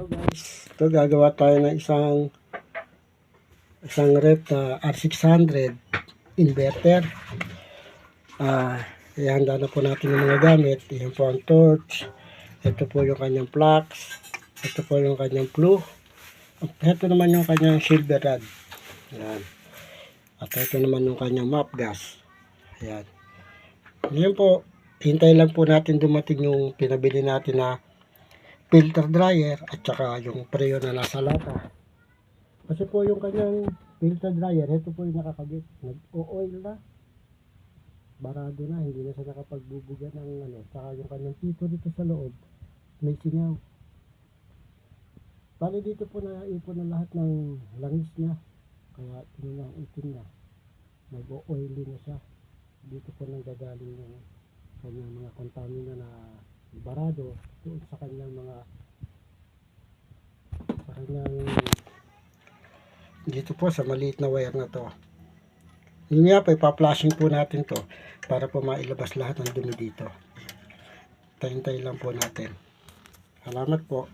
Guys, ito gagawa tayo ng isang rep na R600 inverter. Ihanda na po natin yung mga gamit. Yan po ang torch. Ito po yung kanyang flux. Ito po yung kanyang plug. Ito naman yung kanyang silver rod. Yan. At ito naman yung kanyang map gas. Yan. Ngayon po, hintay lang po natin dumating yung pinabili natin na filter dryer at saka yung preo na nasa lata. Kasi po yung kanyang filter dryer, ito po yung nakakabit. Nag-o-oil na. Barado na, hindi na siya nakapagbubuga ng ano. Saka yung kanyang pito dito sa loob, may singaw. Bali dito po na ipon na lahat ng langis niya. Kaya tingnan ang itim na. Nag-o-oily na siya. Dito po nang gagaling yung kanyang mga kontamina na barado doon sa kanyang dito po sa maliit na wire na to. Yun nga po, ipa-flashing po natin to para po mailabas lahat ng dumi dito. Tayin-tayin lang po natin. Salamat po.